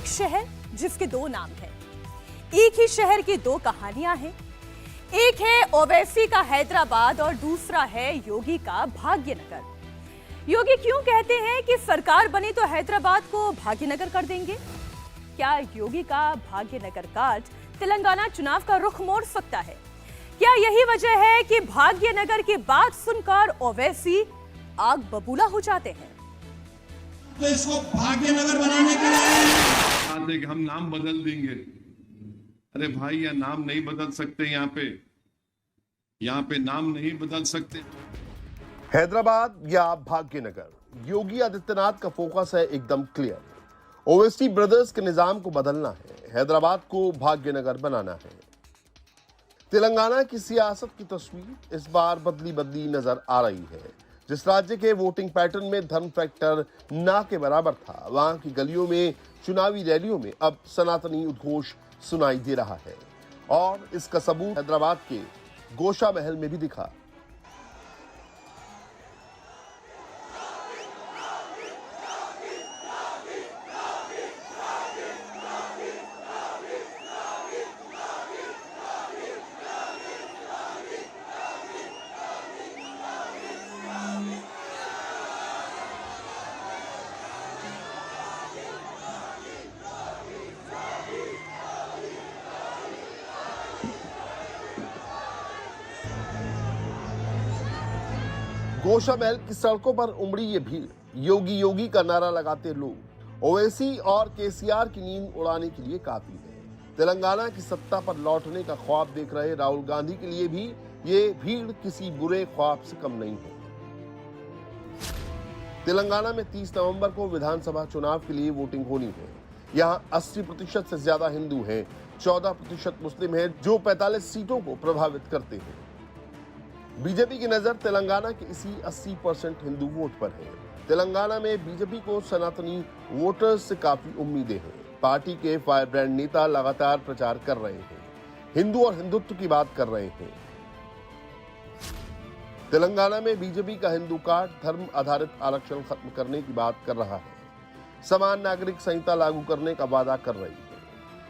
एक शहर जिसके दो नाम हैं, एक ही शहर की दो कहानियां हैं। एक है ओवैसी का हैदराबाद और दूसरा है योगी का भाग्यनगर। योगी क्यों कहते हैं कि सरकार बनी तो हैदराबाद को भाग्यनगर कर देंगे? क्या योगी का भाग्यनगर कार्ड तेलंगाना चुनाव का रुख मोड़ सकता है? क्या यही वजह है कि भाग्यनगर की बात सुनकर ओवैसी आग बबूला हो जाते हैं? तो इसको भाग्यनगर बनाने के लिए कि हम नाम बदल देंगे। अरे भाई, यह नाम नहीं बदल सकते। यहाँ पे नाम नहीं बदल सकते। हैदराबाद या भाग्यनगर, योगी आदित्यनाथ का फोकस है एकदम क्लियर। ओवैसी ब्रदर्स के निजाम को बदलना है, हैदराबाद को भाग्यनगर बनाना है। तेलंगाना की सियासत की तस्वीर इस बार बदली नजर आ रही है। जिस राज्य के वोटिंग पैटर्न में धर्म फैक्टर ना के बराबर था, वहां की गलियों में चुनावी रैलियों में अब सनातनी उद्घोष सुनाई दे रहा है और इसका सबूत हैदराबाद के गोशा महल में भी दिखा। गोशा महल की सड़कों पर उमड़ी ये भीड़, योगी योगी का नारा लगाते लोग ओवैसी और केसीआर की नींद उड़ाने के लिए काफी है। तेलंगाना की सत्ता पर लौटने का ख्वाब देख रहे राहुल गांधी के लिए भी ये भीड़ किसी बुरे ख्वाब से कम नहीं है। तेलंगाना में 30 नवंबर को विधानसभा चुनाव के लिए वोटिंग होनी है। यहाँ 80% से ज्यादा हिंदू हैं, 14% मुस्लिम हैं, जो 45 सीटों को प्रभावित करते हैं। बीजेपी की नजर तेलंगाना के इसी 80% हिंदू वोट पर है। तेलंगाना में बीजेपी को सनातनी वोटर्स से काफी उम्मीदें हैं। पार्टी के फायर ब्रांड नेता लगातार प्रचार कर रहे हैं, हिंदू और हिंदुत्व की बात कर रहे हैं। तेलंगाना में बीजेपी का हिंदू कार्ड धर्म आधारित आरक्षण खत्म करने की बात कर रहा है, समान नागरिक संहिता लागू करने का वादा कर रही है,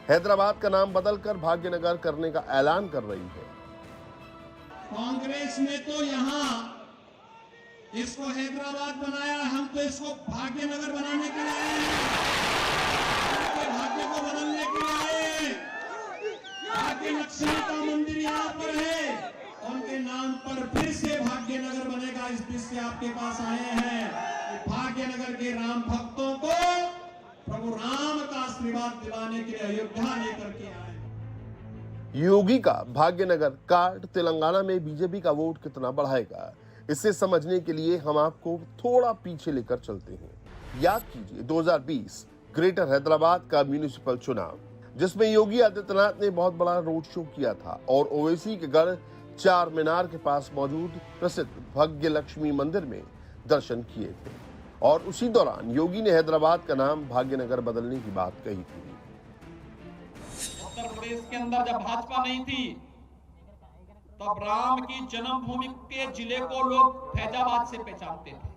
हैदराबाद का नाम बदलकर भाग्यनगर करने का ऐलान कर रही है। कांग्रेस ने तो यहाँ इसको हैदराबाद बनाया, हम तो इसको भाग्यनगर बनाने के लिए भाग्य को बदलने के लिए भाग्य लक्ष्मी का मंदिर यहाँ पर है, उनके नाम पर फिर से भाग्यनगर बनेगा। इस दृश्य आपके पास आए हैं, भाग्यनगर के राम भक्तों को प्रभु राम का आशीर्वाद दिलाने के लिए अयोध्या लेकर के आए। योगी का भाग्यनगर कार्ड तेलंगाना में बीजेपी का वोट कितना बढ़ाएगा, इसे समझने के लिए हम आपको थोड़ा पीछे लेकर चलते हैं। याद कीजिए 2020 ग्रेटर हैदराबाद का म्युनिसिपल चुनाव, जिसमें योगी आदित्यनाथ ने बहुत बड़ा रोड शो किया था और ओवैसी के गढ़ चार मीनार के पास मौजूद प्रसिद्ध भाग्य लक्ष्मी मंदिर में दर्शन किए थे और उसी दौरान योगी ने हैदराबाद का नाम भाग्यनगर बदलने की बात कही थी। उत्तर प्रदेश के अंदर जब भाजपा नहीं थी, तब राम की जन्मभूमि के जिले को लोग फैजाबाद से पहचानते थे।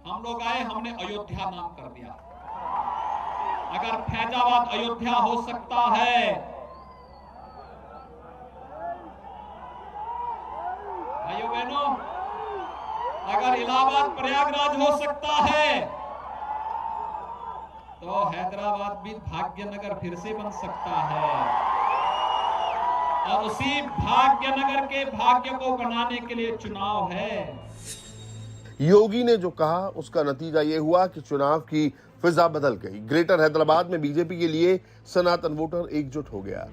हम लोग आए, हमने अयोध्या नाम कर दिया। अगर फैजाबाद अयोध्या हो सकता है, भाइयों बहनों, अगर इलाहाबाद प्रयागराज हो सकता है, तो हैदराबाद भी भाग्यनगर फिर से बन सकता है। और उसी भाग्यनगर के भाग्य को बनाने के लिए चुनाव है। योगी ने जो कहा उसका नतीजा ये हुआ कि चुनाव की फिजा बदल गई। ग्रेटर हैदराबाद में बीजेपी के लिए सनातन वोटर एकजुट हो गया।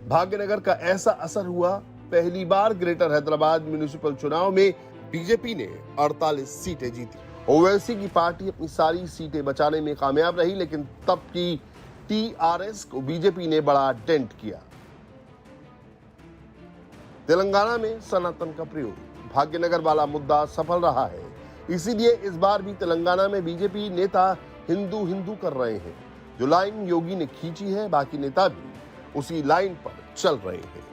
भाग्यनगर का ऐसा असर हुआ, पहली बार ग्रेटर हैदराबाद म्युनिसिपल चुनाव में बीजेपी ने 48 सीटें जीती। ओवैसी की पार्टी अपनी सारी सीटें बचाने में कामयाब रही, लेकिन तब की टीआरएस को बीजेपी ने बड़ा डेंट किया। तेलंगाना में सनातन का प्रयोग, भाग्यनगर वाला मुद्दा सफल रहा है। इसीलिए इस बार भी तेलंगाना में बीजेपी नेता हिंदू हिंदू कर रहे हैं। जो लाइन योगी ने खींची है, बाकी नेता भी उसी लाइन पर चल रहे हैं।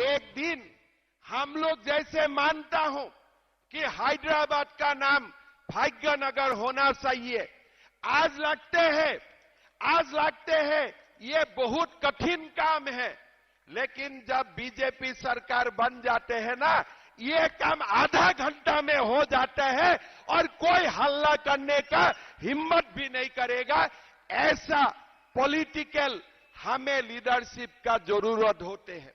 एक दिन हम लोग जैसे मानता हूं कि हैदराबाद का नाम भाग्यनगर होना चाहिए। आज लगते हैं ये बहुत कठिन काम है, लेकिन जब बीजेपी सरकार बन जाते हैं ना, ये काम आधा घंटा में हो जाता है और कोई हल्ला करने का हिम्मत भी नहीं करेगा। ऐसा पॉलिटिकल हमें लीडरशिप का जरूरत होते हैं।